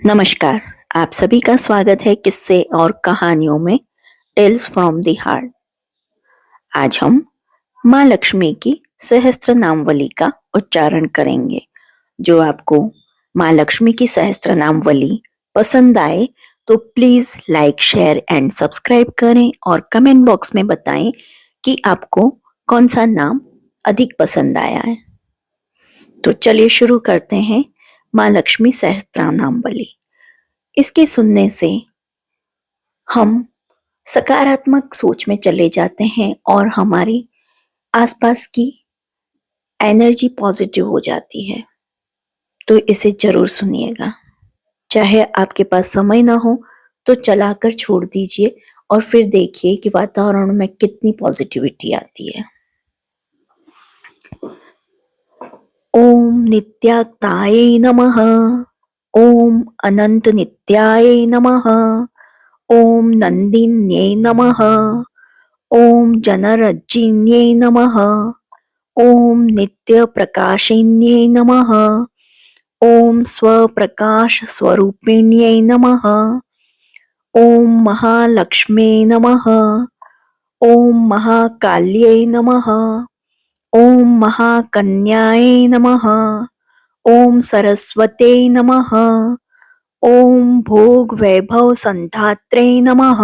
नमस्कार। आप सभी का स्वागत है किस्से और कहानियों में टेल्स फ्रॉम द हार्ट। आज हम माँ लक्ष्मी की सहस्त्र नामवली का उच्चारण करेंगे। जो आपको माँ लक्ष्मी की सहस्त्र नामवली पसंद आए तो please like share and subscribe करें और कमेंट बॉक्स में बताएं कि आपको कौन सा नाम अधिक पसंद आया है। तो चलिए शुरू करते हैं माँ लक्ष्मी सहस्त्र नामवली। इसके सुनने से हम सकारात्मक सोच में चले जाते हैं और हमारी आसपास की एनर्जी पॉजिटिव हो जाती है। तो इसे जरूर सुनिएगा। चाहे आपके पास समय ना हो तो चलाकर छोड़ दीजिए और फिर देखिए कि वातावरण में कितनी पॉजिटिविटी आती है। ओम नित्याक्ताय नमः। ओम अनंत नित्याय नमः। ओम नंदिन्ये नमः। ओम जनरज्जिन्ये नमः। ओम नित्य प्रकाशिन्ये नमः। ओम स्वप्रकाश स्वरूपिण्ये नमः। ओम महालक्ष्मे नमः। ओम महाकाल्ये नमः। ओम महाकन्याय नमः। ओम सरस्वते नमः। ओम भोग वैभव संधात्रे नमः।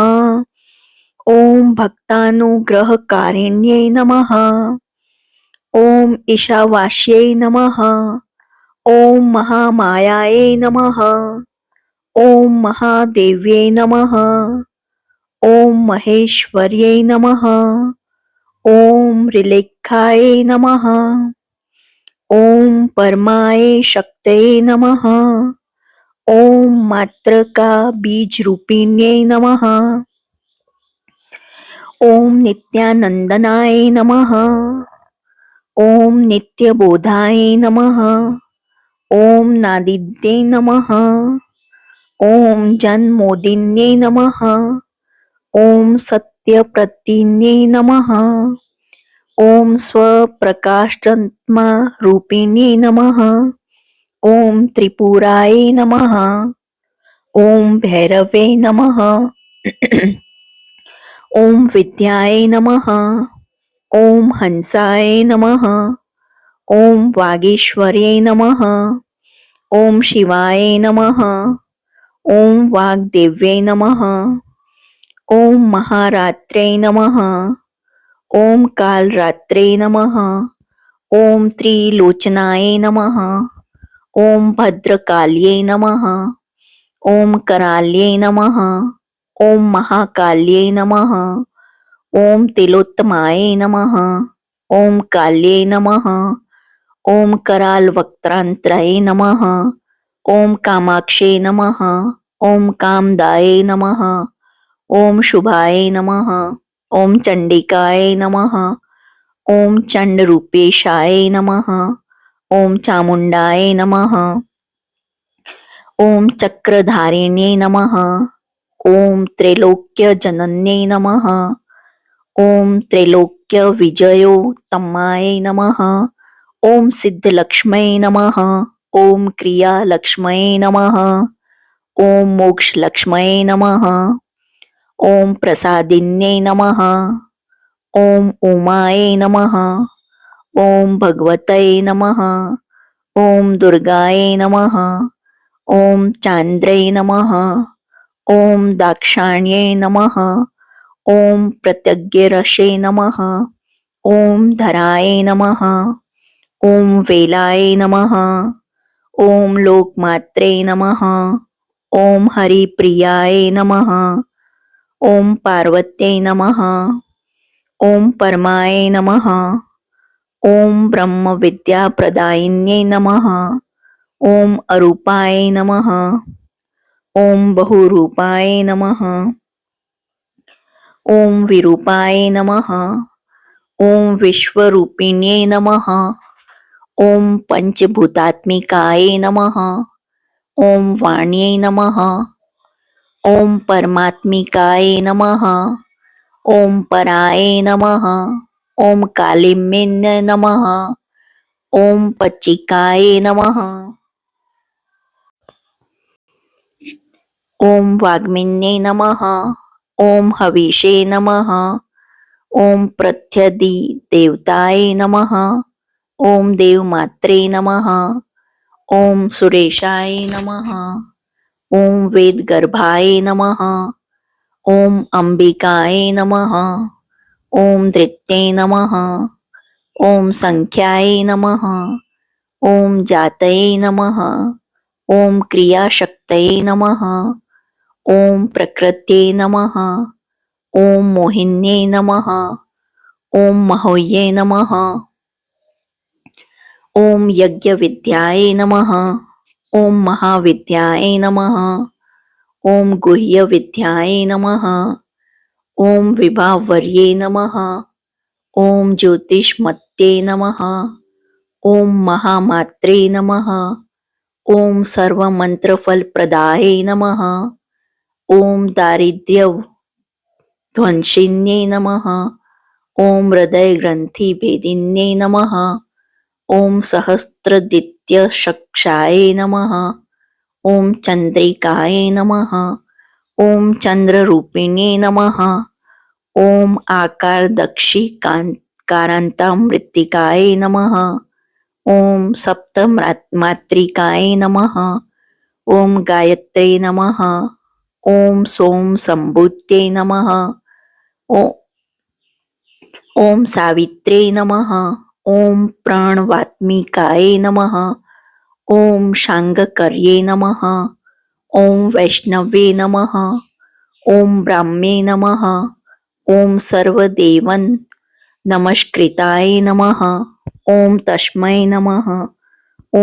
ओम भक्तानुग्रहकारिण्ये नमः। ओम ईशावास्यै नमः। ओम महामायायै नमः। ओम महादेव्यै नमः। ओम महेश्वर्यै नमः। ओम ऋलेखाय नमः। ओम परमाय शक्तये नमः। ओम मात्रका बीज रूपिण्यै नमः। ओम नित्यानंदनाय नमः। ओम नित्यबोधाय नमः। ओम नादिद्ये नमः। ओम जन्मोदिन्ये नमः। ओम सत्यप्रतिन्ये नमः। ओम स्वप्रकाशात्मा रूपिण्ये नमः। ओम त्रिपुराय नमः। ओम भैरवे नमः। ओम विद्याय नमः। ओम हंसाय नमः। ओम वागीश्वर्ये नमः। ओम शिवाय नमः। ओम वाग्देव्ये नमः। ओम महारात्रे नमः। ओम कालरात्रे नमः। ओम त्रिलोचनाय नमः। ओम भद्रकाल्ये नमः। ओम कराल्ये नमः। ओम महाकाल्ये नमः। ओम तिलोत्तमाय नमः। ओम काल्ये नमः। ओम करालवक्त्रांतराय नमः। ओम कामाक्षे नमः। ओम कामदाय नमः। ओम शुभाय नमः। ओम चंडिकाय नमः। ओम चंडरूपेशाय नमः। ओम चामुंडाय नमः। ओम चक्रधारिण्ये नमः। ओम त्रैलोक्यजनन्ये नमः। ओम त्रैलोक्य विजयोत्तमाय नमः। ओम सिद्धलक्ष्म्यै नमः। ओम क्रियालक्ष्म्यै नमः। ओम मोक्षलक्ष्म्यै नमः। ओम प्रसादिन्ये नमः। ओम उमाय नमः। ओम भगवतये नमः। ओम दुर्गाय नमः। ओम चांद्रे नमः। ओम दाक्षाण्ये नमः। ओम प्रत्यग्यरसे नमः। ओम धराय नमः। ओम वेलाय नमः। ओम लोकमात्रे नमः। ओम हरिप्रियाय नमः। ओम पार्वत्यै नमः। ओम परमाय नमः। ओम ब्रह्म विद्याप्रदायिन्ये नमः। ओम अरूपाय नमः। ओम बहुरूपाय नमः। ओम विरूपाय नमः। ओम विश्वरूपिण्ये नमः। ओम पंचभूतात्मिकाय नमः। ओम वाण्यै नमः। ओम परमात्मिकाय नमः। ओम पराय नमः। ओम कालिम्ये नमः। ओम पच्चिकाय नमः। ॐ वाग्मिन्ये नमः। ॐ हविषे नमः। ॐ प्रत्यधि देवताय नमः। ॐ देवमात्रे नमः। ॐ सुरेशाय नमः। ॐ वेदगर्भाय नमः। ॐ अंबिकाय नमः। ॐ धृत्ये नमः। ॐ संख्याय नमः। ॐ जातये नमः। ॐ क्रियाशक्तये नमः। ॐ प्रकृत्यै नमः। ॐ मोहिन्यै नमः। ॐ महोयै नमः। ॐ यज्ञविद्याय नमः। ॐ महाविद्याय नमः। ॐ गुह्यविद्याय नमः। ॐ विभावर्ये नमः। ॐ ज्योतिष्मत्ये नमः। ॐ महामात्रे नमः। ॐ सर्वमन्त्रफलप्रदाय नमः। ॐ दारिद्र्यध्वंसिन्ये नमः। ॐ हृदयग्रन्थिभेदिन्ये नमः। ॐ सहस्रदित्यशक्षाय नमः। ॐ चन्द्रिकाय नमः। ॐ चन्द्ररूपिणे नमः। ॐ आकारदक्षिकारान्तामृत्तिकाय नमः। ॐ सप्तमात्रिकाय नमः। ॐ गायत्रे नमः। ॐ सोम सम्भूत्यै नमः। ॐ सावित्रे नमः। ॐ प्राणवात्मिकाय नमः। ॐ शाङ्गकर्ये नमः। ॐ वैष्णवे नमः। ॐ ब्राह्मे नमः। ॐ सर्वदेवन नमस्कृताय नमः। ॐ तस्मै नमः।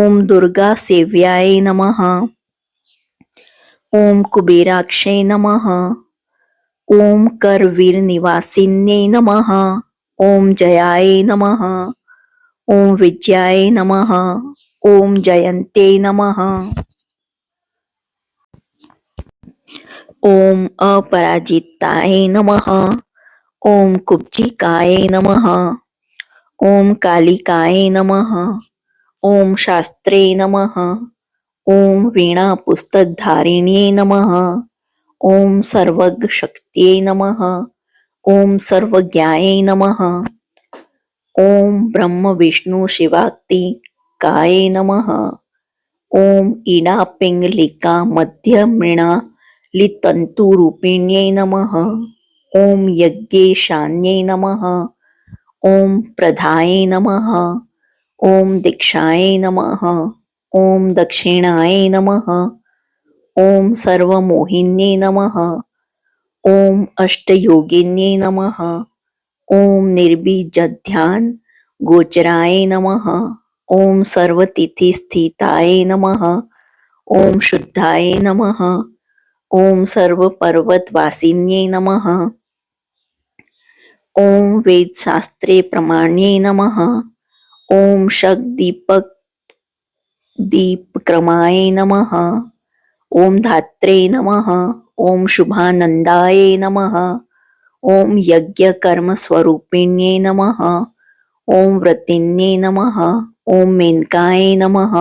ॐ दुर्गासेव्याय नमः। ॐ कुबेराक्षे नमः। ॐ करवीरनिवासिन्ये नमः। ॐ जयाय नमः। ॐ विजयाय नमः। ॐ जयन्ते नमः। ॐ अपराजिताय नमः। ॐ कुब्जिकाय नमः। ॐ कालिकाय नमः। ॐ शास्त्रे नमः। ॐ वीणापुस्तकधारिण्ये नमः। ॐ सर्वज्ञशक्त्यै नमः। ॐ सर्वज्ञाय नमः। ॐ ब्रह्मविष्णुशिवात्मिकाय नमः। ॐ इडापिङ्गलिकामध्यमृणालितन्तुरूपिण्यै नमः। ॐ यज्ञेशान्यै नमः। ॐ प्रधाय नमः। ॐ दीक्षाय नमः। ॐ दक्षिणाय नमः। ॐ सर्वमोहिन्यै नमः। ॐ अष्टयोगिन्यै नमः। ॐ निर्बीजध्यान गोचराय नमः। ॐ सर्वतिथिस्थिताय नमः। ॐ शुद्धाय नमः। ॐ सर्वपर्वतवासिन्यै नमः। ॐ वेदशास्त्रे प्रमाण्ये नमः। ॐ शक्दीपक्रमाय नमः। ॐ धात्रे नमः। ॐ शुभानन्दाय नमः। ॐ यज्ञकर्मस्वरूपिण्ये नमः। ॐ व्रतिन्ये नमः। ॐ मेनकाय नमः।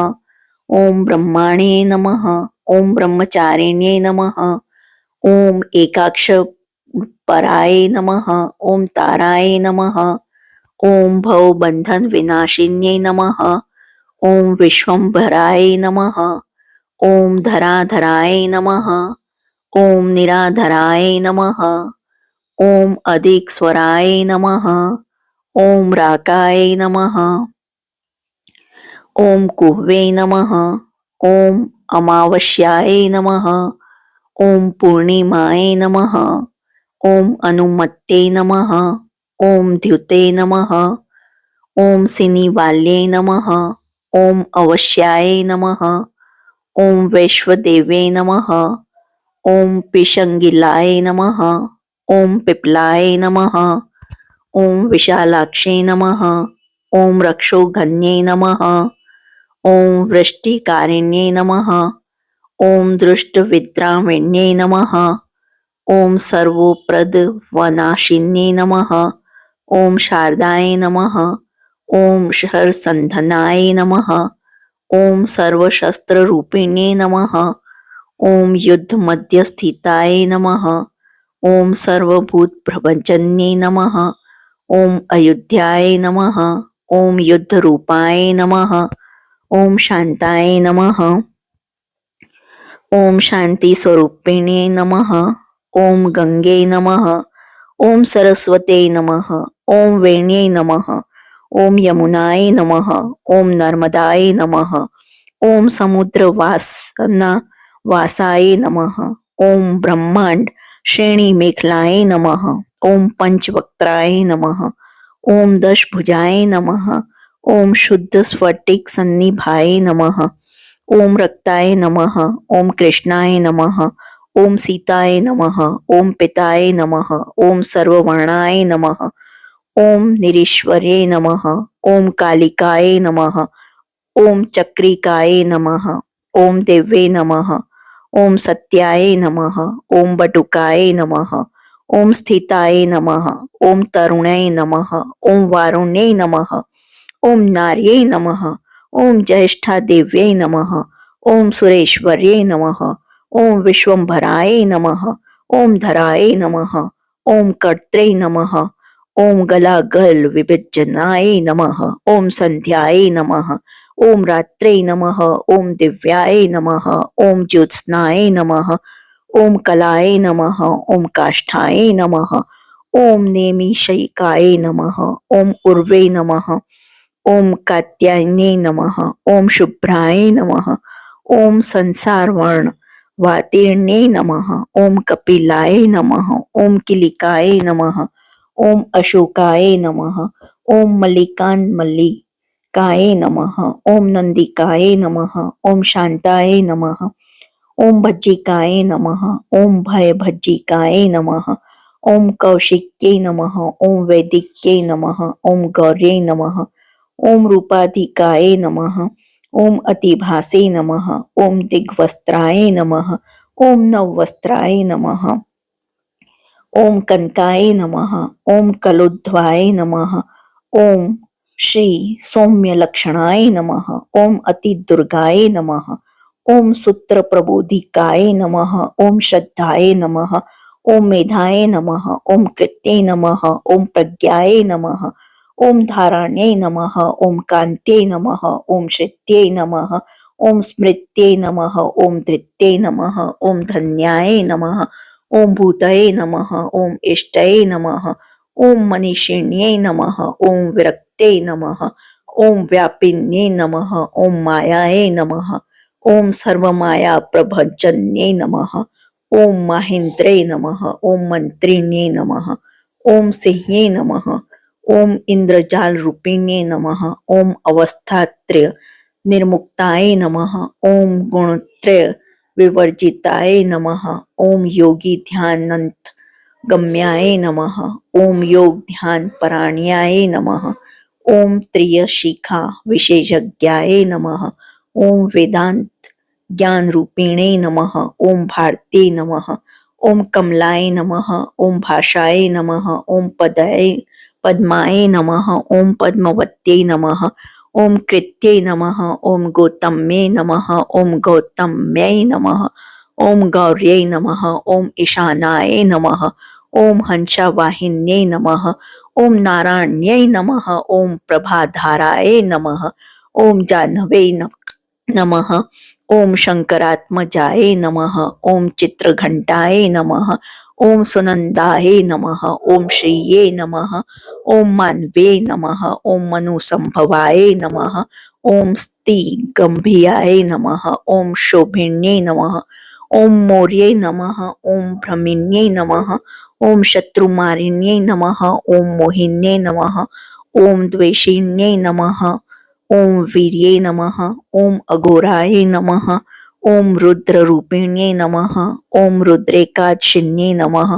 ॐ ब्रह्माणे नमः। ॐ ब्रह्मचारिण्ये नमः। ॐ एकाक्षपराय नमः। ॐ ताराय नमः। ॐ भवबन्धनविनाशिन्ये नमः। ॐ विश्वम्भराय नमः। ॐ धराधराय नमः। ॐ निराधराय नमः। ॐ अधिकस्वराय नमः। ॐ राकाय नमः। ॐ कुह्वे नमः। ॐ अमावस्याय नमः। ॐ पूर्णिमाय नमः। ॐ अनुमत्ते नमः। ॐ द्युते नमः। ॐ सिनिवाल्ये नमः। ॐ अवस्याय नमः। ॐ वैश्वदेवे नमः। ॐ पिशङ्गिलाय नमः। ॐ पिप्लाय नमः। ॐ विशालाक्षे नमः। ॐ रक्षोघ्ने नमः। ॐ वृष्टिकारिण्ये नमः। ॐ दृष्टविद्राविण्ये नमः। ॐ सर्वोपद्रवनाशिन्ये नमः। ॐ शारदाय नमः। ॐ हरसन्धनाय नमः। ॐ सर्वशस्त्ररूपिणे नमः। ओम युद्ध मध्य स्थिताय नमः। ओम सर्वभूत प्रपंचन्ये नमः। ओम अयोध्याय नमः। ओम युद्ध रूपाय नमः। ओम शांताय नमः। ओम शांति स्वरूपिणे नमः। ओम गंगे नमः। ओम सरस्वते नमः। ओम वेण्ये नमः। ओम यमुनाय नमः। ओम नर्मदाय नमः। ओम समुद्र वासाय नमः। ओम ब्रह्मांड श्रेणी मेखलाय नमः। ओम पंचवक्त्राय नमः। ओम दशभुजाय नमः। ओम शुद्ध स्फटिक सन्निभाय नमः। ओम रक्ताय नमः। ओम कृष्णाय नमः। ओम सीताय नमः। ओम पिताय नमः। ओम सर्ववर्णाय नमः। ओम निरीश्वरे नमः। ओम कालिकाय नमः। ओम चक्रिकाय नमः। ओम दिव्ये नमः। ओम सत्याय नमः। ओम बटुकाय नमः। ओम स्थिताय नमः। ओम तरुणाय नमः। ओम वारुण्ये नमः। ओम नार्ये नमः। ओम ज्येष्ठा देव्यै नमः। ओम सुरेश्वर्ये नमः। ओम विश्वंभराय नमः। ओम धराय नमः। ओम कर्त्रे नमः। ओम गलागल विभजनाय नमः। ओम संध्याय नमः। ओम रात्रे नमः। ओम दिव्याय नमः। ओम ज्योत्स्नाय नमः। ओम कलाय नमः। ओम काष्ठाय नमः। ओम नेमिषयिकाय नमः। ओम उर्वे नमः। ओम कात्यायने नमः। ओम शुभ्राय नमः। ओम संसार वर्ण वातीर्णे नमः। ओम कपिलाय नमः। ओम किलिकाय नमः। ओम अशोकाय नमः। ओम मल्लिकाय नमः। ओम नंदिकाय नमः। ओम शांताय नमः। ओम भज्जिकाय नमः। ओम भयभज्जिकाय नमः। ओम कौशिक्ये नमः। ओम वैदिक्ये नमः। ओम गौर्ये नमः। ओम रूपाधिकाय नमः। ओम अतिभासे नमः। ओम दिग्वस्त्राय नमः। ओम नववस्त्राय नमः। ओम कनकाय नमः। ओम कलोद्ध्वाय नमः। ओम श्री सौम्य लक्षणाय नमः। ओम अति दुर्गाय नमः। ओम सूत्र प्रबोधिकाय नमः। ओम श्रद्धाय नमः। ओम मेधाय नमः। ओम कृत्ये नमः। ओम प्रज्ञाय नमः। ओम धारण्ये नमः। ओम कान्त्ये नमः। ओम श्रित्ये नमः। ओम स्मृत्ये नमः। ओम धृत्ये नमः। ओम धन्याय नमः। ओम भूतये नमः। ओम इष्टये नमः। ओम मनीषिण्ये नमः। ओम विरक्ते नमः। ओम व्यापिन्ये नमः। ओम मायाये नमः। ओम सर्वमाया प्रभंजन्ये नमः। ओम महेन्द्रे नमः। ओम मंत्रिण्ये नमः। ओम सिंह्ये नमः। ओम इंद्रजाल रूपिण्ये नमः। ओम अवस्थात्रय निर्मुक्ताय नमः। ओम गुणत्रय विवर्जिताय नमः। ओम योगी ध्यानंत गम्याय नमः। ओम योग ध्यान पराण्याय नमः। ओम त्रियशिखा विशेषज्ञाय नमः। ओम वेदांत ज्ञान रूपिणे नमः। ओम भारती नमः। ओम कमलाय नमः। ओम भाषाय नमः। ओम पद्माय नमः। ओम पद्मवत्यै नमः। ओम कृत्यै नमः। ओम गौतम्ये नमः। ओम गौतम्यै नमः। ओम गौर्यै नमः। ओम ईशानाय नमः। ओम हंसावाहिन्यै नमः। ओम नारायण्यै नमः। ओम प्रभाधाराय नमः। ओम जाह्नवे नमः। ओम शंकरात्मजाय नमः। ओम चित्रघंटाय नमः। ओम सुनंदाय नमः। ओम श्रीये नमः। ओम मानवे नमः। ओम मनुसंभवाय नमः। ओम स्ति गंभीराय नमः। ओम शोभिन्ये नमः। ओम मौर्ये नमः। ओम भ्रमिन्ये नमः। ओम शत्रुमारिण्ये नमः। ओम मोहिन्ये नमः। ओम द्वेषिण्ये नमः। ओम वीर्ये नमः। ओम अघोराय नमः। ओम रुद्र रूपिण्ये नमः। ओम रुद्रेकाचिन्ये नमः।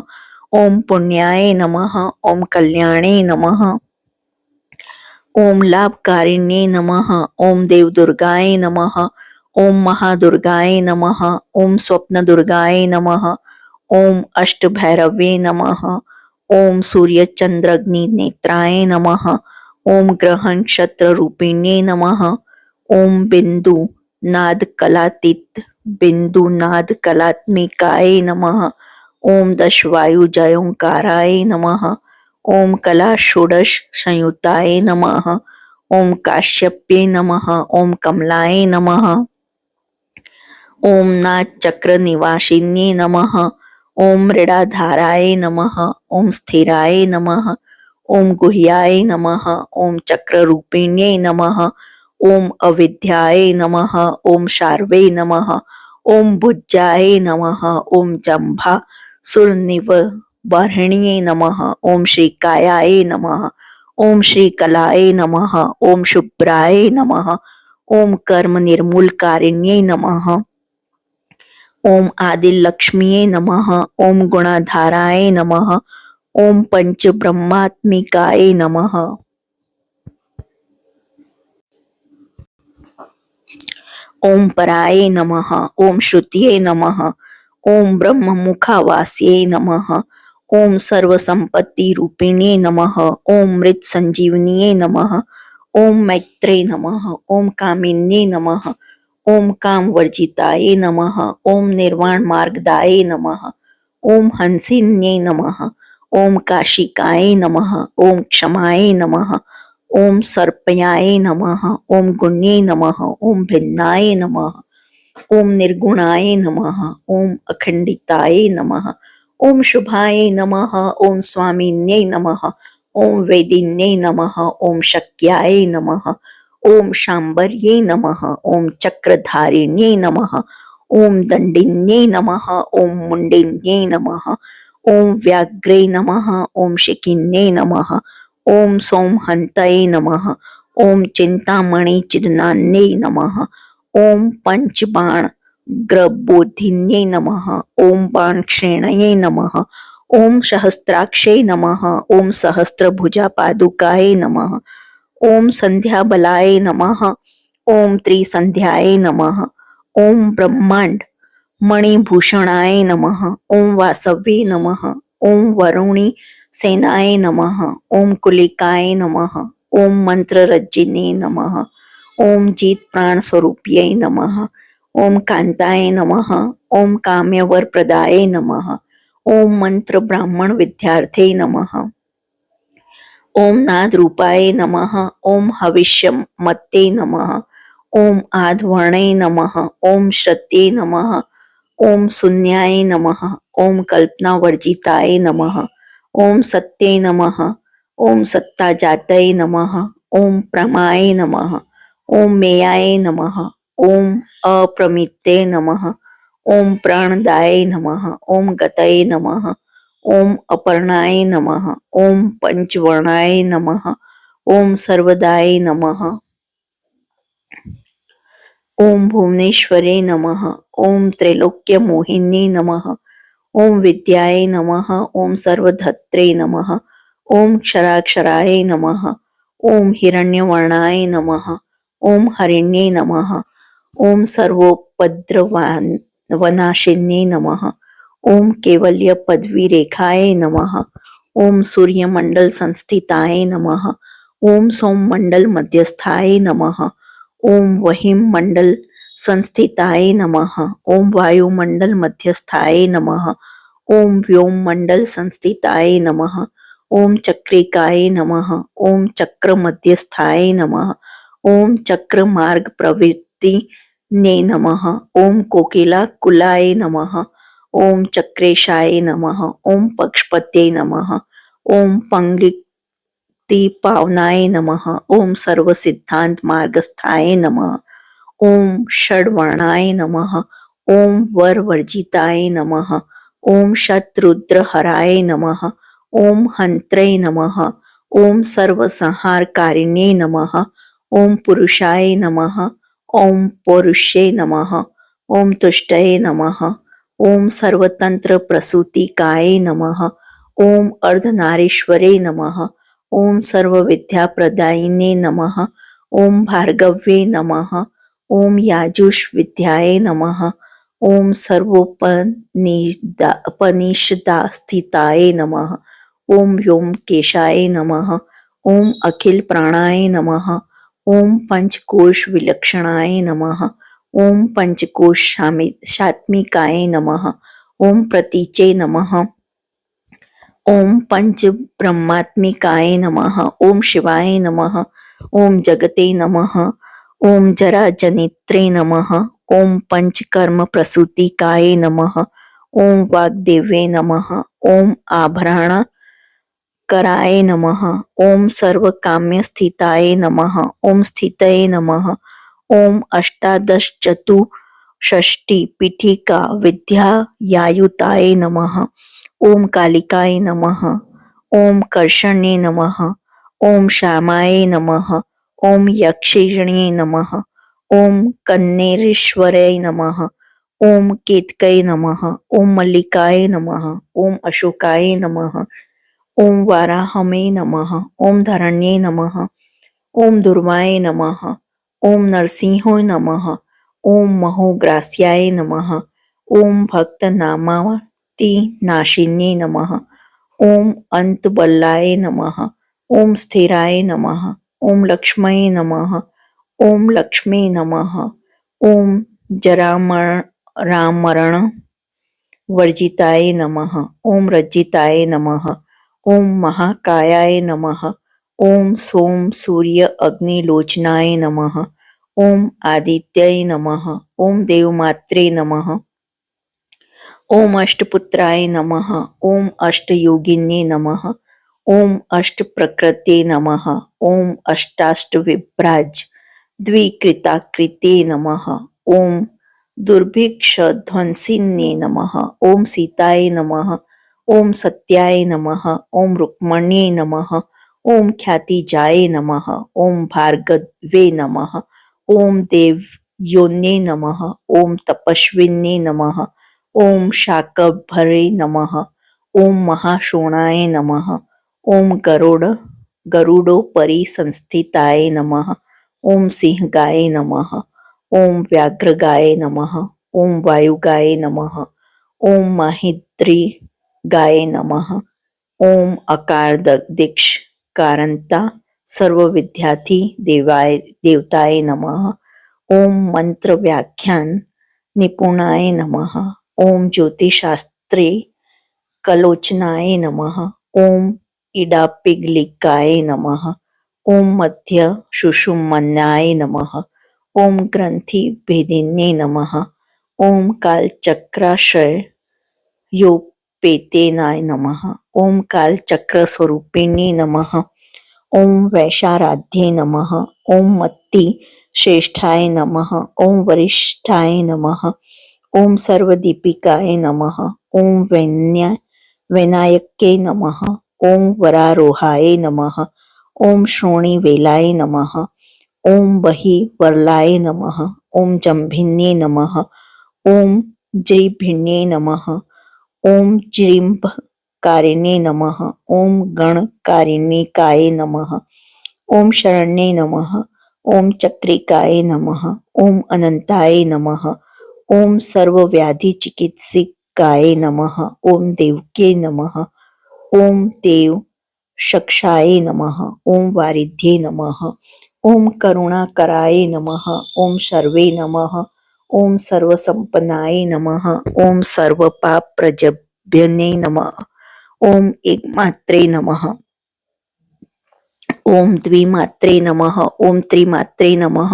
ओम पुण्याय नमः। ओम कल्याणे नमः। ओम लाभकारिण्ये नमः। ओम देवदुर्गाय नमः। ओम महादुर्गाय नमः। ओम स्वप्नदुर्गाय नमः। ओम अष्टभैरवे नमः। ओम सूर्य चंद्रग्नि नेत्राय नमः। ओम ग्रहण क्षत्र रूपिण्ये नमः। ओम बिंदु नाद कलातीत बिंदुनाद कलात्मिकाय नमः। ओम दशवायुजयोंकाराय नमः। ओम कला षोडश संयुताय नमः। ओम काश्यप्ये नमः। ओम कमलाय नमः। ओम नादचक्र निवासिन्ये नमः। ओम मृडाधाराय नमः। ओम स्थिराय नमः। ओम गुह्याय नमः। ओम चक्ररूपिण्ये नमः। ओम अविद्याय नमः। ओम शार्वे नमः। ओम भुज्याय नमः। ओम जंभा सुरनिवबर्हिण्ये नमः। ओम श्रीकायाय नमः। ओम श्रीकलाय नमः। ओम शुभ्राय नमः। ओम कर्म निर्मूलकारिण्ये नमः। ओम आदिलक्ष्मीये नमः। ओम गुणाधाराय नमः। ओम पंचब्रह्मात्मिकाय नमः। ओम पराय नमः। ओम श्रुतिये नमः। ओम ब्रह्ममुखावास्ये नमः। ओम सर्वसंपत्ति रूपिणे नमः। ओम मृत संजीवनिये नमः। ओम मैत्रे नमः। ओम कामिन्ये नमः। ओम काम वर्जिताय नमः। ओम निर्वाण मार्गदाय नमः। ओम हंसिन्ये नमः। ओम काशिकाय नमः। ओम क्षमाय नमः। ओम सर्पयाय नमः। ओम गुण्ये नमः। ओम भिन्नाय नमः। ओम निर्गुणाय नमः। ओम अखंडिताय नमः। ओम शुभाय नमः। ओम स्वामिन्ये नमः। ओम वेदिन्ये नमः। ओम शक्याय नमः। ओम शांबर्ये नमः। ओम चक्रधारिण्ये नमः। ओम दंडिन्ये नमः। ओम मुंडिन्ये नमः। ओम व्याघ्रे नमः। ओम शिखिन्ये नमः। ओम सोमहंतये नमः। ओम चिंतामणि चिदनान्ये नमः। ओम पंचबाण ग्रबोधिन्ये नमः। ओम बाणक्षेणये नमः। ओम सहस्त्राक्षे नमः। ओम सहस्त्रभुजा पादुकाय नमः। ओम संध्याबलाय नमः। ओम त्रिसंध्याय नमः। ओम ब्रह्मांड मणिभूषणाय नमः। ओम वासवे नमः। ओम वरुणी सेनाय नमः। ओम कुलिकाय नमः। ओम मंत्ररज्जिने नमः। ओम जीत प्राण स्वरूप्यै नमः। ओम कांताय नमः। ओम काम्यवर प्रदाय नमः। ओम मंत्र ब्राह्मण विद्यार्थे नमः। ओम नाद रूपाय नमः। ओम हविष्य मत्ते नमः। ओम आधवर्णे नमः। ओम श्रत्ये नमः। ओम शून्याय नमः। ओम कल्पना वर्जिताय नमः। ओम सत्ये नमः। ओम सत्ता जातये नमः। ओम प्रमाय नमः। ओम मेयाय नमः। ओम अप्रमिते नमः। ओम प्राणदाय नमः। ओम गतये नमः। ओम अपर्णाय नमः। ओम पंचवर्णाय नमः। ओम सर्वदाय नमः। ओम भुवनेश्वरे नमः। ओम त्रैलोक्य मोहिनी नमः। ओम विद्याय नमः। ओम सर्वधत्रे नमः। ओम क्षराक्षराय नमः। ओम हिरण्यवर्णाय नमः। ओम हरिण्ये नमः। ओम सर्वोपद्रवनाशिन्ये नमः। ओम केवल्य पदवी रेखाय नमः। ओम सूर्यमंडल संस्थिताय नमः। ओम सोममंडल मध्यस्थाय नमः। ओम वहिम मंडल संस्थिताय नमः। ओम वायुमंडल मध्यस्थाय नमः। ओम व्योम मंडल संस्थिताय नमः। ओम चक्रिकाय नमः। ओम चक्र मध्यस्थाय नमः। ओम चक्र मार्ग प्रवृत्ति ने नमः। ओम कोकिला कुलाय नमः। ओम चक्रेशाय नमः। ओम पक्षपते नमः। ओम पंक्ति पावनाय नमः। ओम सर्व सिद्धांत मार्गस्थाय नमः। ओम षड्वर्णाय नमः। ओम वर वर्जिताय नमः। ओम शत्रुद्र हराय नमः। ओम हंत्रे नमः। ओम सर्वसंहारकारिण्ये नमः। ओम पुरुषाय नमः। ओम पौरुषे नमः। ओम तुष्टये नमः। ओम सर्वतंत्र प्रसूतिकाय नमः। ओम अर्धनारीश्वरे नमः। ओम सर्वविद्याप्रदायिने नमः। ओम भार्गव्ये नमः। ओम याजुष विद्याय नमः। ओम सर्वोपनिषदास्थिताय नमः। ओम व्योमकेशाय नमः। ओम अखिल प्राणाय नमः। ओम पंचकोश विलक्षणाय नमः। ओम पंचकोशात्मिकाय नमः। ओम प्रतीचे नमः। ओम पंच ब्रह्मात्मिकाय नमः। ओम शिवाय नमः। ओम जगते नमः। ओम जराजनित्रे नमः। ओम पंचकर्म प्रसूतिकाय नमः। ओम वाग्देवे नमः। ओम आभरण कराय नमः। ओम सर्वकाम्यस्थिताय नमः। ओम स्थितये नमः। ओम अष्टादश चतुष्षष्टि पीठिका विद्यायायुताय नमः। ओम कालिकाय नमः। ओम कर्षणे नमः। ओम श्यामाय नमः। ओम यक्षिणे नमः। ओम कन्नेरेश्वराय नमः। ओम केतकय नमः। ओम मल्लिकाय नमः। ओम अशोकाय नमः। ओम वाराहमे नमः। ओम धरण्ये नमः। ओम दुर्वाय नमः। ओम नरसिंहाय नमः। ओम महोग्रास्याय नमः। ओम भक्तनामावती नाशिन्ये नमः। ओम अंतबल्लाय नमः। ओम स्थिराय नमः। ओम लक्ष्मये नमः। ओम लक्ष्मी नमः। ओम जरामरण वर्जिताय नमः। ओम रज्जिताय नमः। ओम महाकायाय नमः। ओम सोम सूर्य अग्निलोचनाय नमः। ओम आदित्याय नमः। ओम देवमात्रे नमः। ओम अष्टपुत्राय नमः। ओम अष्टयोगिन्ये नमः। ओम अष्टप्रकृते नमः। ओम अष्टाष्टविभ्राज द्विकृताकृते नमः। ओम दुर्भिक्षध्वंसिन्ये नमः। ओम सीताय नमः। ओम सत्याय नमः। ओम रुक्मण्ये नमः। ओम ख्यातिजाय नमः। ओम भार्गवे नमः। ओम देवयोन्ये नमः। ओम तपस्विन्ये नमः। ओम शाकंभरे नमः। ओम महाशोणाय नमः। ओम गरुडोपरि संस्थिताय नमः। ओम सिंहगाय नमः। ओम व्याघ्रगाय नमः। ओम वायुगाय नमः। ओम माहिद्री गाय नमः। ओम अकारदीक्ष कारंता सर्वविद्यार्थी देवताय नमः। ओम मंत्र व्याख्यान निपुणाय नमः। ओम ज्योतिषशास्त्रे कलोचनाय नमः। ओम इडापिगलिकाय नमः। ओम मध्य सुषुम्नाय नमः। ओम ग्रंथि भेदिन्ये नमः। ओम कालचक्राशय योगपेतेनाय नमः। ओम कालचक्र स्वरूपिणे नमः। ओम वैशाराध्ये नमः। ओम मत्ति श्रेष्ठाय नमः। ओम वरिष्ठाय नमः। ओम सर्वदीपिकाय नमः। ओम वैनायक्ये नमः। ओम वरारोहाय नमः। ओम श्रोणीवेलाय नमः। ओम बहिवरलाय नमः। ओम जम्भिन्ये नमः। ओम जृभिन्ये नमः। ओम जृंभकारिणे नमः। ओम गणकारिणिकाय नमः। ओम शरण्ये नमः। ओम चक्रिकाय नमः। ओम अनंताय नमः। ओम सर्वव्याधि चिकित्सिकाय नमः। ओम देवके नमः। ओम देव शक्षाय नमः। ओम वारिध्ये नमः। ओम करुणाकराय नमः। ओम सर्वे नमः। ओम सर्वसंपन्नाय नमः। ओम सर्वपापप्रजभ्यने नमः। ओम एकमात्रे नमः। ओम द्विमात्रे नमः। ओम त्रिमात्रे नमः।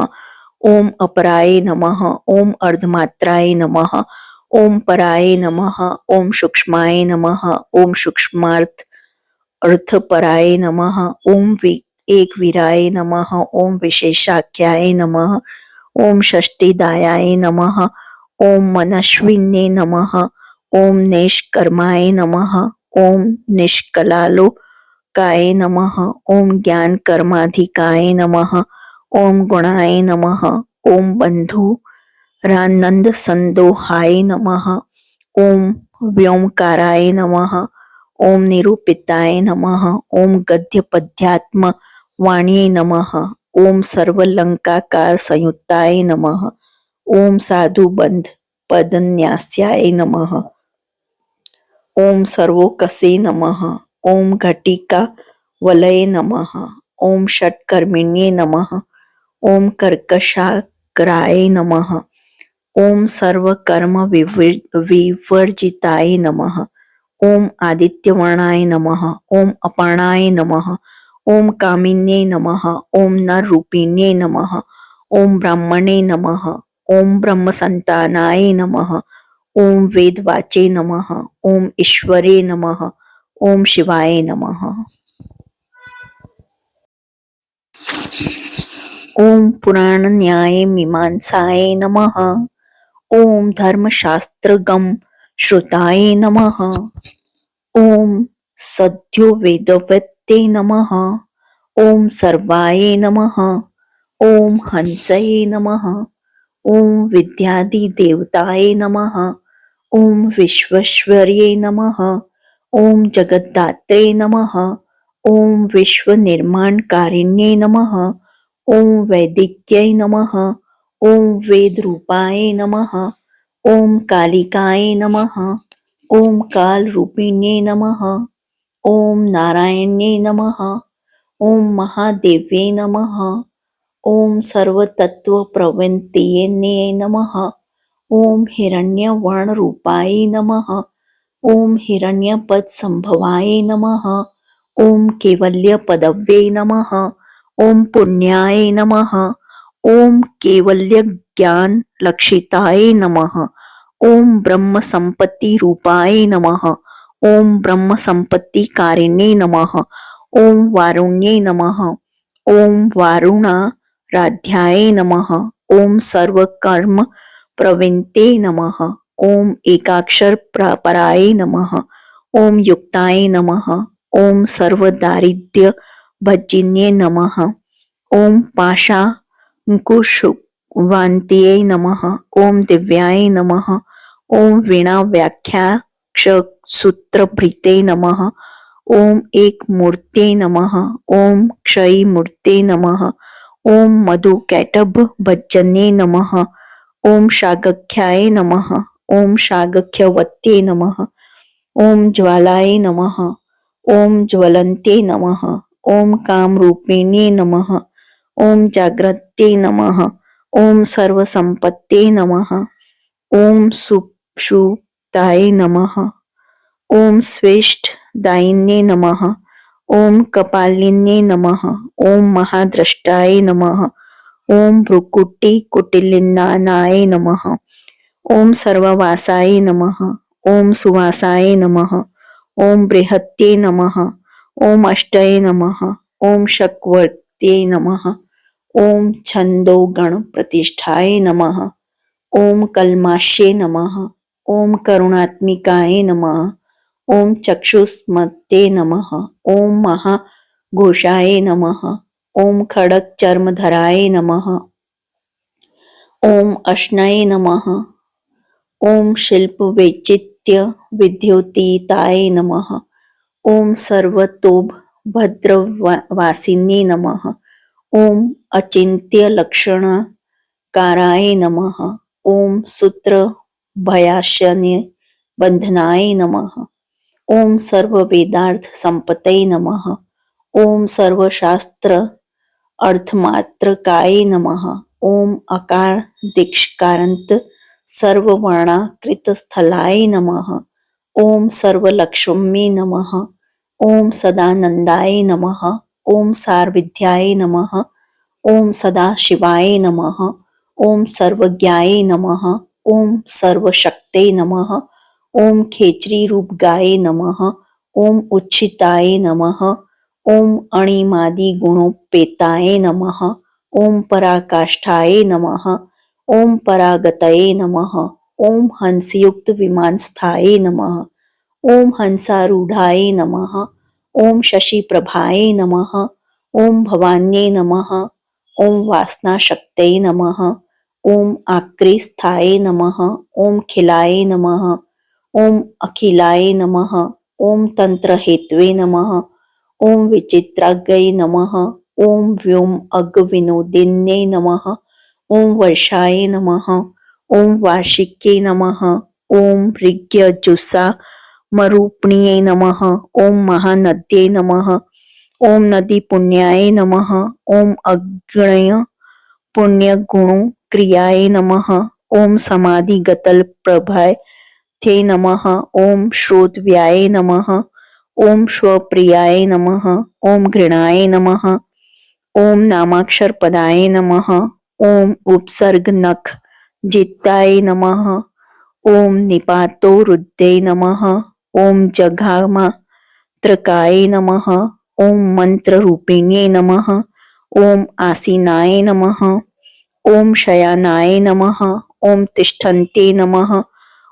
ओम अपराय नमः। ओम अर्धमात्राय नमः। ओम पराय नमः। ओम सूक्ष्माय नमः। ओम अर्थपराय नमः। ओम एकवीराय नमः। ओम विशेषाख्याय नमः। ओम षष्टिदायाय नमः। ओम मनस्विन्ये नमः। ओम निष्कर्माय नमः। ओम निष्कलालोकाय नमः। ओम ज्ञानकर्माधिकाय नमः। ओम गुणाय नमः। ओम बंधुरानंद संदोहाय नमः। ओम व्योमकाराय नमः। ओम निरूपिताय नमः। ओम गद्यपद्यात्म वाण्ये नमः। ओम सर्वलंकाकार संयुक्ताय नमः। ओम साधुबंध पदन्यास्याय नमः। ओम सर्वोकसे नमः। ओम घटिका वलये नमः। ओम षट्कर्मिण्ये नमः। ओम कर्कशाग्राय नमः। ओम सर्वकर्म विवर्जिताय नमः। ओम आदित्यवर्णाय नमः। ओम अपर्णाय नमः। ओम कामिन्ये नमः। ओम नररूपिण्ये नमः। ओम ब्राह्मणे नमः। ओम ब्रह्मसंतानाय नमः। ओम वेदवाचे नमः। ओम ईश्वरे नमः। ओम शिवाय नमः। ओम पुराण न्याय मीमांसाय नमः। ओम धर्मशास्त्रगम श्रुताय नमः। ओम सद्यो वेदवत्ते नमः। ओम सर्वाय नमः। ओम हंसये नमः। ओम विद्यादि देवताय नमः। ओम विश्वेश्वर्ये नमः। ओम जगद्धात्रे नमः। ओम विश्व निर्माणकारिण्ये नमः। ओम वैदिक्यै नमः। ओम वेद रूपाय नमः। ओम कालिकाय नमः। ओम काल रूपिण्ये नमः। ओम नारायण्ये नमः। ओम महादेव्ये नमः। ओम सर्वतत्व प्रवृत्तये नमः। ओम हिरण्यवर्ण रूपाय नमः। ओम हिरण्यपद संभवाय नमः। ओम केवल्य पदव्ये नमः। ओम पुण्याय नमः। ओम केवल्य ज्ञान लक्षिताय नमः। ओम ब्रह्म संपत्ति रूपाय नमः। ओम ब्रह्म संपत्ति कारिणे नमः। ओम वारुण्ये नमः। ओम वारुणाराध्याय नमः। ओम सर्वकर्म प्रवृत्ते नमः। ओम एकाक्षर पराय नमः। ओम युक्ताय नमः। ओम सर्वदारिद्र्य भज्जिन्ये नमः। ओम पाशांकुशवान्त्यै नमः। ओम दिव्याय नमः। ओम वीणा व्याख्याक्षसूत्रभृते नमः। ओम एक मूर्ते नमः। ओम क्षयी मूर्ते नमः। ओम मधुकैटभ भज्जन्ये नमः। ओम शागख्याय नमः। ओम शागख्यवत्ये नमः। ओम ज्वालाय नमः। ओम ज्वलन्ते नमः। ओम कामरूपिण्ये नमः। ओम जाग्रते नमः। ओम सर्वसंपत्ते नमः। ओम सुषुप्ताय नमः। ओम स्वेष्टदायिन्ये नमः। ओम कपालिन्ये नमः। ओम महाद्रष्टाय नमः। ओम भ्रुकुटी कुटिलिन्नाय नमः। ओम सर्ववासाय नमः। ओम सुवासाय नमः। ओम बृहत्ये नमः। ओम अष्टये नमः। ओम शक्वर्त्ये नमः। ओम छन्दोगण प्रतिष्ठाय नमः। ओम कल्माश्ये नमः। ओम करुणात्मिकाय नमः। ओम चक्षुष्मते नमः। ओम महाघोषाय नमः। ओम खड़ग चर्मधराय नमः। ओम अश्नये नमः। ओम शिल्प वैचित्य विद्योतीताय नमः। ओम सर्वतोभ भद्रवासिन्ये नमः। ओम अचिन्त्य लक्षणकाराय नमः। ओम सूत्र भयाशन्य बंधनाय नमः। ओम सर्ववेदार्थ संपतये नमः। ओम सर्वशास्त्र अर्थमात्रकाय नमः। ओम अकार दीक्षकारांत सर्ववर्णाकृतस्थलाय नमः। ओम सर्वलक्ष्म्ये नमः। ओम सदानंदाय नमः। ओम सारविद्याय नमः। ओम सदाशिवाय नमः। ओम सर्वज्ञाय नमः। ओम सर्वशक्ते नमः। ओम खेचरी रूप गाय नमः। ओम उच्छिताय नमः। ओम अणिमादि गुणोपेताय नमः। ओम पराकाष्ठाय नमः। ओम परागतये नमः। ओम हंसयुक्त विमानस्थाय नमः। ओम हंसारूढ़ाय नमः। ओम शशिप्रभाय नमः। ओम भवान्ये नमः। ओम वासनाशक्तये नमः। ओम आक्रीस्थाय नमः। ओम खिलाय नमः। ओम अखिलाय नमः। ओम तंत्रहेतवे नमः। ओम विचित्राग्यै नमः। ओम व्योम अग्विनोदिन्ये नमः। ओम वर्षाय नमः। ओम वार्षिक्ये नमः। ओम ऋग्यजुषा मरूपिण्ये नमः। ओम महानद्ये नमः। ओम नदी पुण्याय नमः। ओम अग्नय पुण्य गुणो क्रियाय नमः। ओम समाधिगतल प्रभाय थे नमः। ओम श्रोतव्याय नमः। ओम स्वप्रियाय नमः। ओम घृणाय नमः। ओम नामाक्षर पदाय नमः। ओम उपसर्ग नख जित्ताय नमः। ओम निपातो रुद्रे नमः। ओम जघामा त्रकाय नमः। ओम मंत्र रूपिण्ये नमः। ओम आसीनाय नमः। ओम शयानाय नमः। ओम तिष्ठन्ते नमः।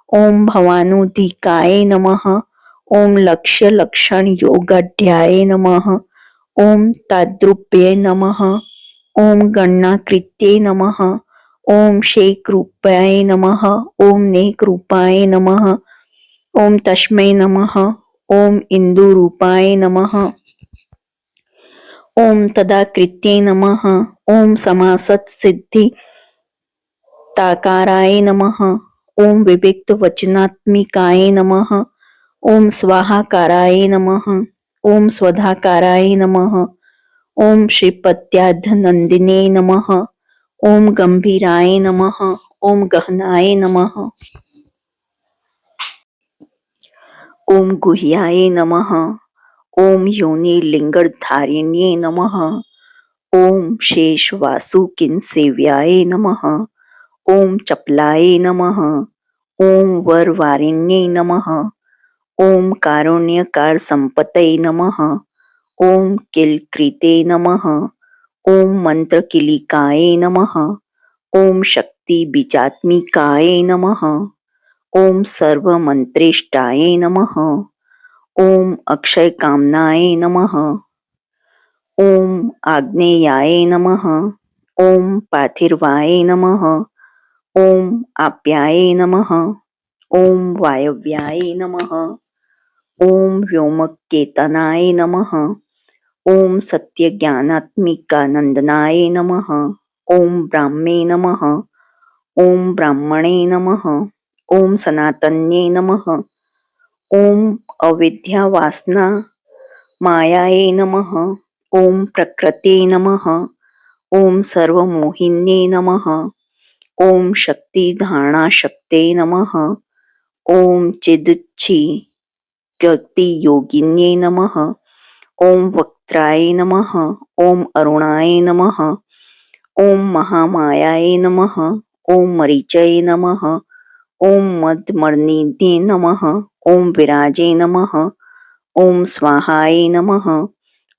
ओम भवानुदिकाय नमः। ओम लक्ष्य लक्षण योगाढ्याय नमः। ओम ताद्रुप्ये नमः। ओम गणनाकृत्ये नमः। ओम शेक रूपाय नमः। ओम नेक रूपाय नमः। ओम तस्मै नमः। ओम इंदु रूपाय नमः। ओम तदाकृत्ये नमः। ओम समासत सिद्धि ताकाराय नमः। ओम विविक्त वचनात्मिकाय नमः। ओम स्वाहाकाराय नमः। ओम स्वधाकाराय नमः। ओम श्रीपत्याधनंदिने नमः। ओम गंभीराय नमः। ओम गहनाय नमः। ओम गुह्याय नमः। ओम योनि लिंगधारिण्ये नमः। ओम शेष वासुकिन सेव्याय नमः। ओम चपलाय नमः। ओम वरवारिण्ये नमः। ओम कारुण्यकार संपतये नमः। ओम किलकृते नमः। ओम मंत्रकिलिकाय नमः। ओम शक्ति बीजात्मिकाय नमः। ओम सर्वमंत्रेष्टाय नमः। ओम अक्षय कामनाय नमः। ओम आग्नेयाय नमः। ओम पार्थिवाय नमः। ओम आप्याय नमः। ओम वायव्याय नमः। ओम व्योमकेतनाय नमः। ओम सत्यज्ञानात्मिकानंदनाय नमः। ओम ब्राह्मे नमः। ओम ब्राह्मणे नमः। ओम सनातन्ये नमः। ओम अविद्या वासना मायाय नमः। ओम प्रकृते नमः। ओम सर्वमोहिन्ये नमः। ओम शक्ति धारणा शक्ते नमः। ओम चिदच्छी व्यक्ति योगिन्ये नमः। ओम वक्त्राय नमः। ओम अरुणाय नमः। ओम महामायाय नमः। ओम मरीचये नमः। ओम मदमर्निधे नमः। ओम विराजे नमः। ओम स्वाहाय नमः।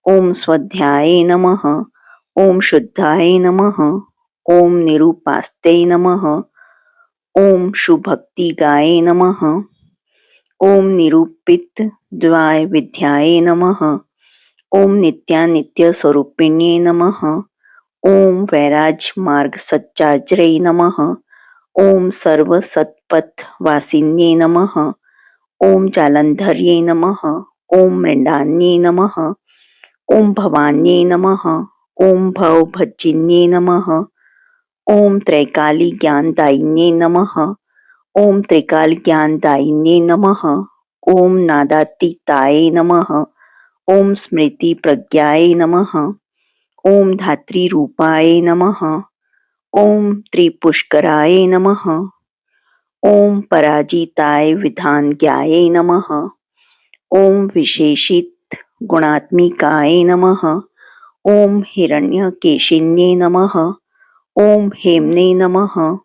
ओम स्वाध्याय नमः। ओम शुद्धाय नमः। ओम निरूपास्ते नमः। ओम शुभक्तिगाय नमः। ओम निरूपित द्वाय विद्याय नमः। ओम नित्यानित्य स्वरूपिण्ये नमः। ओम वैराज मार्ग सच्चाज्रे नमः। ओम सर्व सत्पथ वासिन्ये नमः। ओम जालंधर्ये नमः। ओम मृण्डान्ये नमः। ओम भवान्ये नमः। ओम भवभज्जिन्ये नमः। ओम त्रैकाली ज्ञानदायिन्ये नमः। ओम त्रिकाल ज्ञानदायिन्ये नमः। ओम नादातीताय नमः। ओम स्मृति प्रज्ञाय नमः। ओम धात्री रूपाय नमः। ओम त्रिपुष्कराय नमः। ओम पराजिताय विधानज्ञाय नमः। ओम विशेषित गुणात्मिकाय नमः। ओम हिरण्यकेशिन्ये नमः। ओम हेम्ने नमः।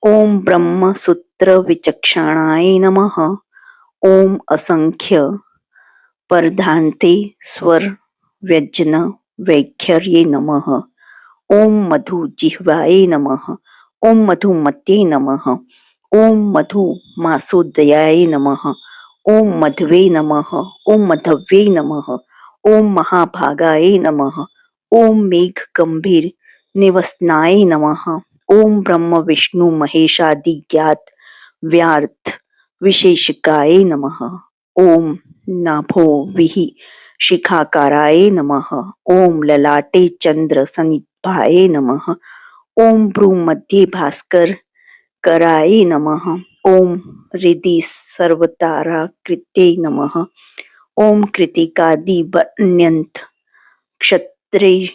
ओम ब्रह्मसूत्र विचक्षणाय नमः। ओम असंख्य परधान्ते स्वर व्यंजन वैखर्ये नमः। ओम मधु जिह्वाय नमः। ओम मधुमत्ये नमः। ओम मधु मासोदयाय नमः। ओम मध्वे नमः। ओम मधव्ये नमः। ओम महाभागाय नमः। ओम मेघ गंभीर निवसनाय नमः। ओम ब्रह्म विष्णु महेशादि ज्ञात व्यार्थ विशेषकाय नमः। ओम नाभो विहि शिखाकाराय नमः। ओम ललाटे चंद्र सन्निभाय नमः। ओम भ्रू मध्ये भास्कर कराय नमः। ओम हृदि सर्वताराकृत्ये नमः। ओम कृतिकादि वर्ण्यंत क्षत्रिय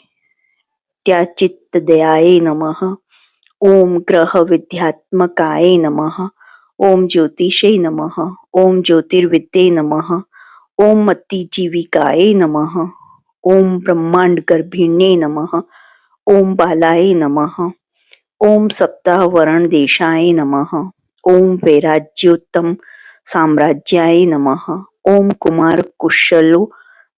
त्याचित्तदयाय नमः। ओम ग्रह विद्यात्मकाय नमः। ओम ज्योतिषे नमः। ओम ज्योतिर्विद्ये नमः। ओम मत्तिजीविकाय नमः। ओम ब्रह्मांड गर्भिण्ये नमः। ओम बालाय नमः। ओम सप्ताहवरण देशाय नमः। ओम वैराज्योत्तम साम्राज्याय नमः। ओम कुमार कुशलो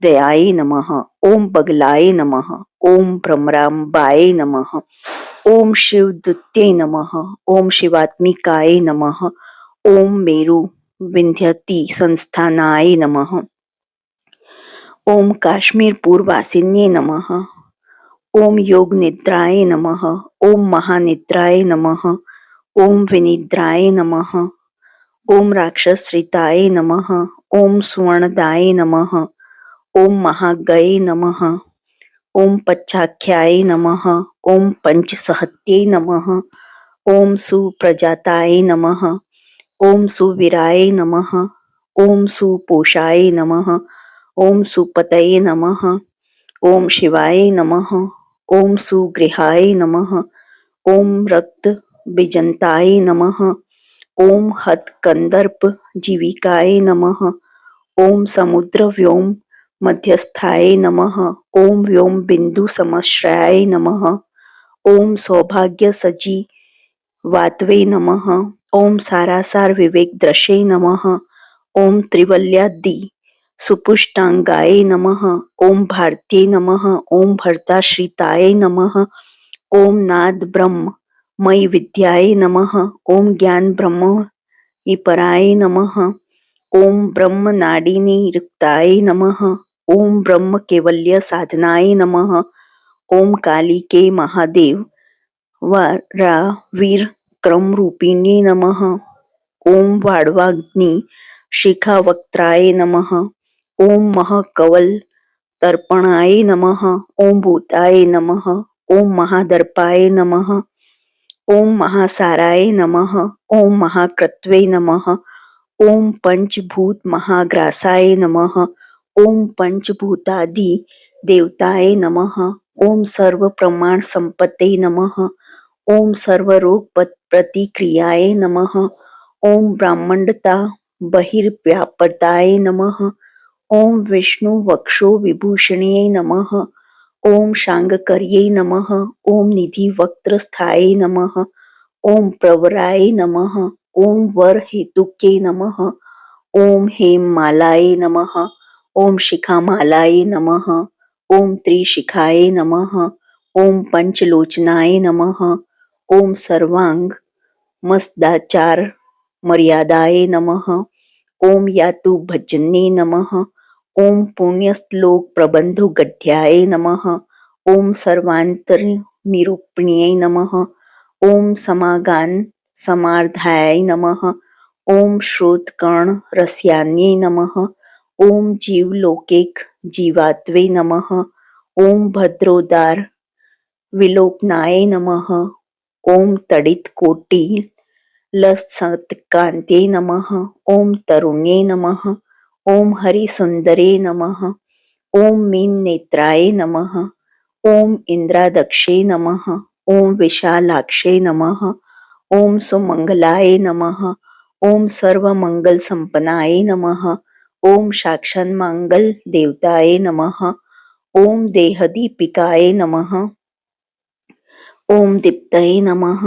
दयाय नमः। ओम बगलाय नमः। ओम भ्रमराम्बाय नमः। ओम शिवदूत्ये नमः। ओम शिवात्मिकाय नमः। ओम मेरु विंध्यति संस्थानाय नमः। ओम काश्मीर पूर्वासिन्ये नमः। ओम योग निद्राय नमः। ओम महानिद्राय नमः। ओम विनिद्राय नमः। ओम राक्षसरिताय नमः। ओम सुवर्णदाय नमः। ओम महागये नमः। ओम पच्चाख्याय नमः। ओम पंचसहत्ये नमः। ओम सुप्रजाताय नमः। ओम सुवीराय नमः। ओम सुपोषाय नमः। ओम सुपतये नमः। ओम शिवाय नमः। ओम सुगृहाय नमः। ओम रक्त बीजंताय नमः। ओम हतकंदर्प जीविकाय नमः। ओम समुद्र व्योम मध्यस्थाय नमः। ओम व्योम बिंदु समश्रयाय नमः। ओम सौभाग्य सजी वातवे नमः। ओम सारासार विवेक दृशे नमः। ओम त्रिवल्यादि सुपुष्टांगाय नमः। ओम भारतीय नमः। ओम भर्ताश्रिताय नमः। ओम नाद ब्रह्म मयि विद्याय नमः। ओम ज्ञान ब्रह्म ईपराय नमः। ओम ब्रह्म नाडिनी रिक्ताय नमः। ओम ब्रह्म केवल्य साधनाय नमः। ओम कालिके महादेव वारा वीर क्रम रूपिणी नमः। ओम वाड़वाग्नि शिखा वक्त्राय नमः। ओम महकवल तर्पणाय नमः। ओम भूताय नमः। ओम महादर्पाय नमः। ओम महासाराय नमः। ओम महाकृत्वे नमः। ओम पंचभूत महाग्रासाय नमः। ओम पंचभूतादि देवताय नमः। ओम सर्व प्रमाण संपत्ते नमः। ओम सर्वरोग प्रतिक्रियाय नमः। ओम ब्राह्मणता बहिर्व्यापताय नमः। ओम विष्णु वक्षो विभूषणे नमः। ओम शांगकर्ये नमः। ओम निधि वक्त्रस्थाय नमः। ओम प्रवराय नमः। ओम वर हेतुके नमः। ओम हेममालाय नमः। ओम शिखामालाय नमः। ओम त्रिशिखाय नमः। ओम पंचलोचनाय नमः। ओम सर्वांग मस्दाचार मर्यादाय नमः। ओम यातु भजन्ये नमः। ओम पुण्यश्लोक प्रबंधु गढ़्याय नमः। ओम सर्वांतर निरूपण्ये नमः। ओम समागान समार्धाय नमः। ओम श्रोतकर्ण रस्यान्ये नमः। ओम जीवलोकेक जीवात्वे नमः। ओम भद्रोदार विलोकनाय नमः। ओम तडित कोटि लसत्कान्ते नमः। ओम तरुण्ये नमः। ओम हरिसुंदरे नमः। ओम मीन नेत्राय नमः। ओम इंद्रादक्षे नमः। ओम विशालाक्षे नमः। ओम सुमंगलाय नमः। ओम सर्वमंगल संपन्नाय नमः। ओम साक्षात् मंगल देवताय नमः। ओम देहदीपिकाय नमः। ओम दीप्तये नमः।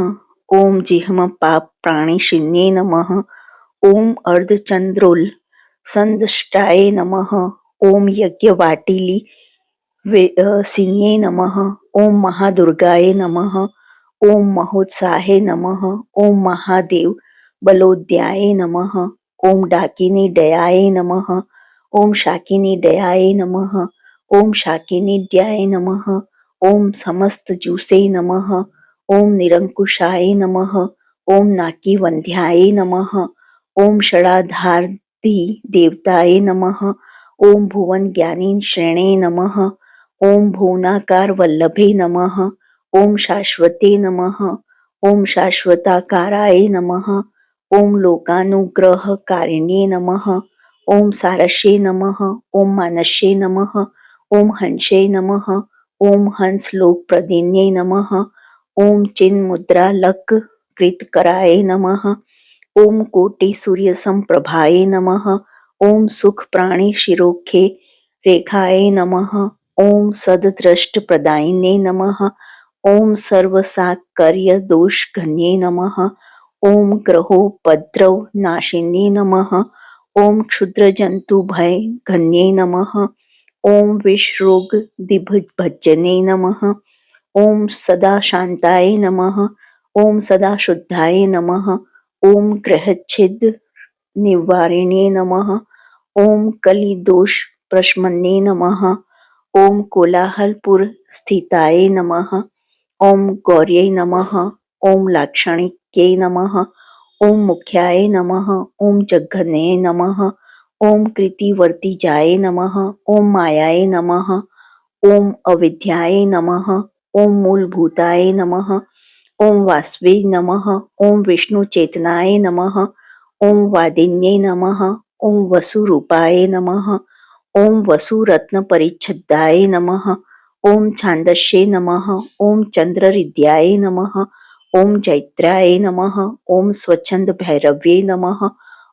ओम जिह्म पाप प्राणिशिन्ये नमः। ओम अर्धचंद्रोल संदष्टाय नमः। ओम यज्ञवाटिली सिन्ये नमः। ओम महादुर्गाय नमः। ओम महोत्साहे नमः। ओम महादेव बलोद्याय नमः। ओम डाकिनी दयाय नमः। ओम शाकिनी दयाय नमः। ओम शाकिनी दयाय नमः। ओम समस्त जूसे नमः। ओम निरंकुशाय नमः। ओम नाकीवंध्याय नमः। ओम षडाधारधि देवताय नमः। ओम भुवन ज्ञानी श्रेणे नमः। ओम भुवनाकार वल्लभे नमः। ओम शाश्वते नमः। ओम शाश्वताकाराय नमः। ओम लोकानुग्रहकारिणे नमः। ओम सारस्ये नमः। ओम मानस्ये नमः। ओम हंसे नमः। ओम हंस लोक प्रदिन्ये नमः। ओम चिन्मुद्रा लक कृतकराय नमः। ओम कोटि सूर्य संप्रभाय नमः। ओम सुख प्राणी शिरोखे रेखाय नमः। ओम सददृष्ट प्रदायिने नमः। ओम सर्वसाकर्य दोष घन्ये नमः। ओम ग्रहोपद्रव नाशिने नमः। ओम क्षुद्र जंतु भय घन्ये नमः। ओम विषरोग दिग्भजने नमः। ओम सदा शांताय नमः। ओम सदा शुद्धाय नमः। ओम ग्रहच्छिद निवारिणे नमः। ओम कलिदोष प्रशमने नमः। ओम कोलाहलपुर स्थिताय नमः। ओम गौर्यै नमः। ओम लाक्षणिक्यै नमः। ओम मुख्याय नमः। ओम जघन्ये नमः। ओम कृतिवर्तिजाय नमः। ओम मायाय नमः। ओम अविद्याय नमः। ओम मूलभूताय नमः। ओम वासवे नमः। ओम विष्णु चेतनाय नमः। ओम वादिन्ये नमः। ओम वसुरूपाय नमः। ओम वसुरत्न परिच्छदाय नमः। ओम छांदस्ये नमः। ओम चंद्रहृदयाय नमः। ओम जैत्राय नमः। ओम स्वच्छंद भैरव्ये नमः।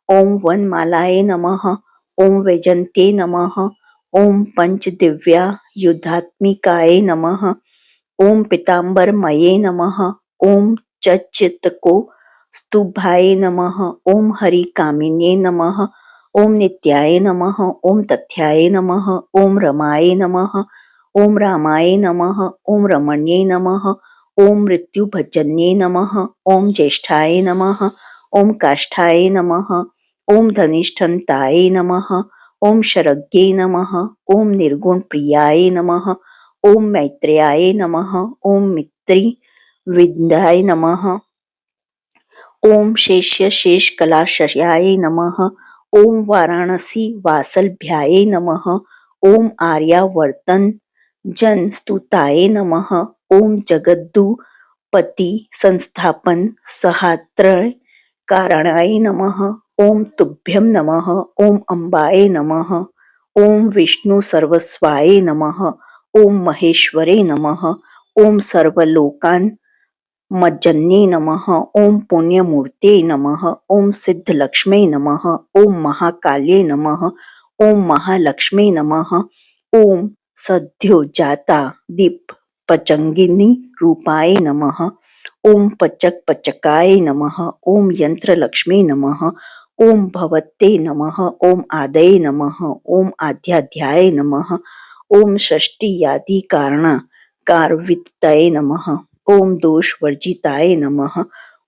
ओम वनमालाय नमः। ओम वैजंत्ये नमः। ओम पंचदिव्या युद्धात्मिकाय नमः। ओम पीताम्बरमये नमः। ओम चच्चित्को स्तुभाय नमः। ओम हरिकामिन्ये नमः। ओम नित्याय नमः। ओम तथ्याय नमः। ओम रमाय नमः। ओम रामाय नमः। ओम रमण्ये नमः। ओम मृत्युभजन्ये नमः। ओम ज्येष्ठाय नमः। ओम काष्ठाय नमः। ओम धनिष्ठन्ताय नमः। ओम शरज्ञे नमः। ओम निर्गुण प्रियाय नमः। ओम मैत्रेयाय नमः। ओम मित्री विद्याय नमः। ओम शेष्य शेष कलाशयाय नमः। ओम वाराणसी वासलभ्याय नमः। ओम आर्यावर्तन जन स्तुताय नमः। ओम जगद्दुपति संस्थापन सहात्रय कारणाय नमः। ओम तुभ्यं नमः। ओम अम्बाय नमः। ओम विष्णु सर्वस्वाय नमः। ओम महेश्वरे नमः। ओम सर्वलोकान् मज्जन्ये नमः। ओम पुण्यमूर्ते नमः। ओम सिद्धलक्ष्मे नमः। ओम महाकाल्ये नमः। ओम महालक्ष्मी नमः। ओम सद्योजाता दीप पचंगिनी रूपाय नमः। ओम पचक पचकाय नमः। ओम यंत्रलक्ष्मी नमः। ओम भवते नमः। ओम आदये नमः। ओम आध्याध्याय नमः। ओम षष्टियादि कारणा कारवित्तये नमः। ओम दोषवर्जिताय नमः।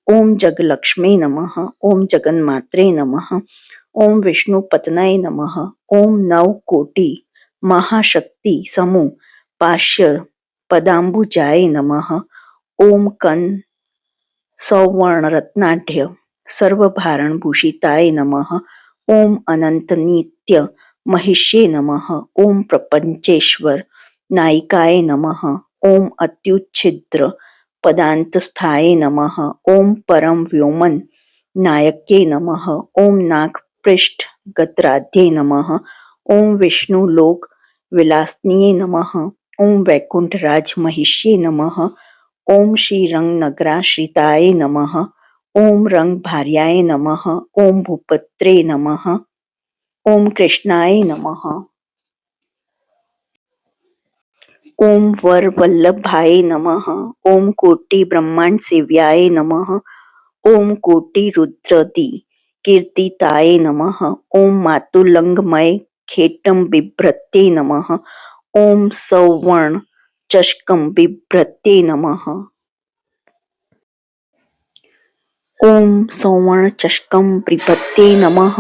ओम जगलक्ष्मी नमः। ओम जगन्मात्रे नमः। ओम विष्णुपत्न्यै नमः। ओम नवकोटि महाशक्ति समूह पाश्य पदाम्बुजाय नमः। ओम कन सौवर्णरत्नाढ्य सर्वभारणभूषिताय नमः। ओम अनंत नित्य महिष्ये नमः। ओम प्रपंचेश्वर नायिकाय नमः। ओम अत्युच्छिद्र पदान्तस्थाय नमः। ओम परम व्योमन नायक्ये नमः। ओम नागपृष्ठ गत्राध्ये नमः। ओम विष्णुलोक विलासनिये नमः। ओम वैकुंठराज महिष्ये नमः। ओम श्रीरंग नगराश्रिताय नमः। ओम रंग भार्याय नमः। ओम भूपत्रे नमः। ओम कृष्णाय नमः। ओम वर वल्लभाय नमः। ओम कोटि ब्रह्मांड सेव्याय नमः। ओम कोटि रुद्रदि कीर्तिताय नमः। ओम मातुलंगमय खेटम बिभ्रते नमः। ओम सौवर्ण चषकम बिभ्रते नमः। ओम सौवर्ण चषकम बिभ्रते नमः।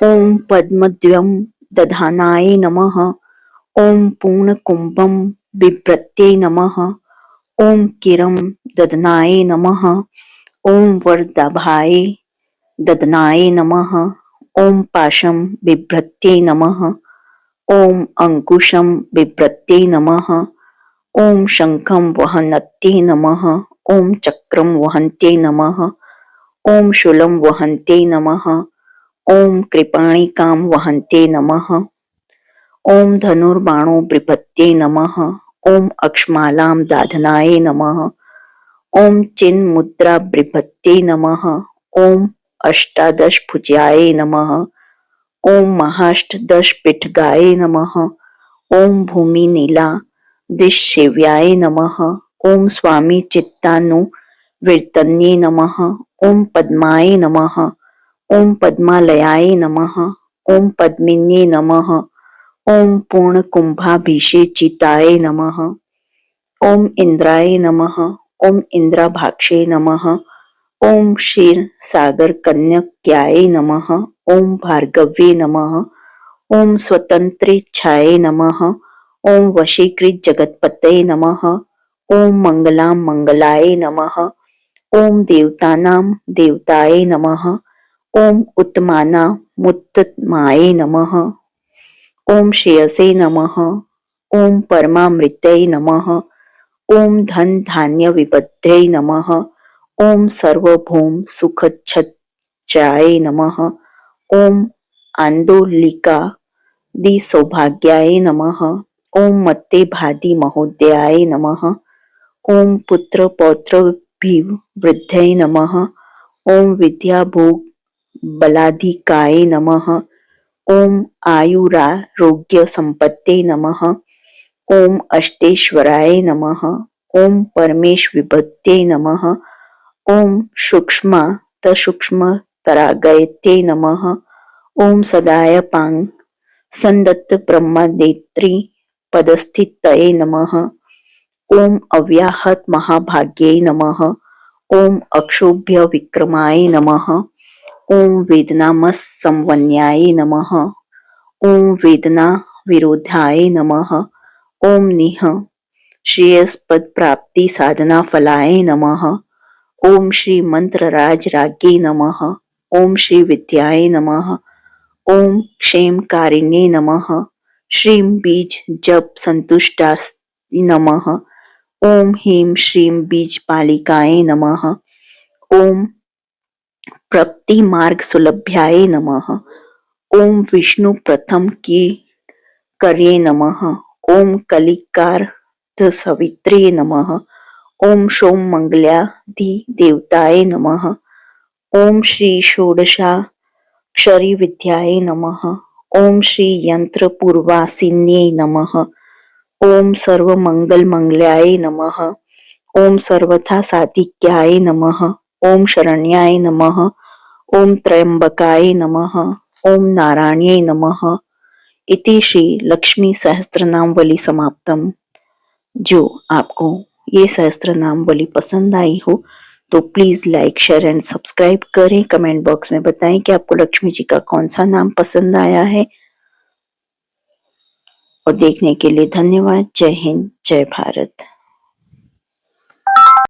ओम पद्मद्वयं दधानाय नमः। ओम पूर्णकुंभं बिभ्रते नमः। ओम किरं ददनाय नमः। ओम वरदाभाय ददनाय नमः। ओम पाशं बिभ्रते नमः। ओम अंकुशं बिभ्रते नमः। ओम शंखं वहन्ते नमः। ओम चक्रं वहन्ते नमः। ओम शूलं वहन्ते नमः। ओम कृपाणिकां वहन्ते नमः। ओम धनुर्बाणो बिभ्रते नमः। ओम अक्षमालां दाधनाय नमः। ओम चिन्मुद्रा बृहत्यै नमः। ओम अष्टादश भुजाय नमः। ओम महाष्टदश पिठगाय नमः। ओम भूमि नीला दिशसेव्याय नमः। ओम स्वामी चित्तानुवर्तन्ये नमः। ओम पद्माय नमः। ओम पद्मालयाय नमः। ओम पद्मिन्ये नमः। ओम पूर्णकुंभाभिषेचिताय नमः। ओम इंद्राय नमः। ओम इंद्राभाक्षे नमः। ओम क्षीर सागर कन्यक्याय नमः। ओम भार्गव्ये नमः। ओम स्वतंत्रेच्छाय नमः। ओम वशीकृत जगतपतये नमः। ओम मंगलां मंगलाय नमः। ओम देवतानां देवताय नमः। ओम उत्तमानामुत्तमाय नमः। ओम श्रेयसे नमः। ओम परमामृतये नमः। ओम धन धान्य विपत्यै नमः। ओम सर्वभौम सुखच्छत्राय नमः। ओम आंदोलिका दि सौभाग्याय नमः। ओम मत्ते भादि महोदयाय नमः। ओम पुत्र पौत्र वृद्धये नमः। ओम विद्या भोग बलाधिकाय नमः। ओम आयुरारोग्य संपत्ते नमः। ओम अष्टेश्वराय नमः। ओम परमेश विभत्ये नमः। ओम सूक्ष्मतसूक्ष्मतरागयते नमः। ओम सदायपांग संदत्त ब्रह्मनेत्री पदस्थितये नमः। ओम अव्याहत महाभाग्ये नमः। ओम अक्षोभ्य विक्रमाय नमः। ओम वेदनामस संवन्याय नमः। ओम वेदना विरोधाय नमः। ओम निह श्रेयस्पद प्राप्ति साधना फलाय नमः। ओम श्री मंत्र राज राज्ञे नमः। ओम श्री विद्याय नमः। ओम क्षेम कारिण्ये नमः। श्रीं बीज जप संतुष्टाय नमः। ओम ह्रीं श्रीं बीज पालिकाय नमः। ओम प्रप्ति मार्ग सुलभ्याय नमः। ओम विष्णु प्रथम की कर्ये नमः। ओम कलिकार सवित्रे नमः। ओम सोम मंगलाधि देवताय नमः। ओम श्री षोडशाक्षरी विद्याय नमः। ओम श्री यंत्र पूर्वासिन्ये नमः। ओम सर्व मंगल मंगलाय नमः। ओम सर्वथा साधिक्याय नमः। ओम शरण्याय नमः। ओम त्र्यंबकाय नमः। ओम नारायण्ये नमः। इति श्री लक्ष्मी सहस्त्रनामवली समाप्तम। जो आपको ये सहस्त्रनामवली पसंद आई हो तो please like share and subscribe करें। कमेंट बॉक्स में बताएं कि आपको लक्ष्मी जी का कौन सा नाम पसंद आया है। और देखने के लिए धन्यवाद। जय हिंद, जय भारत।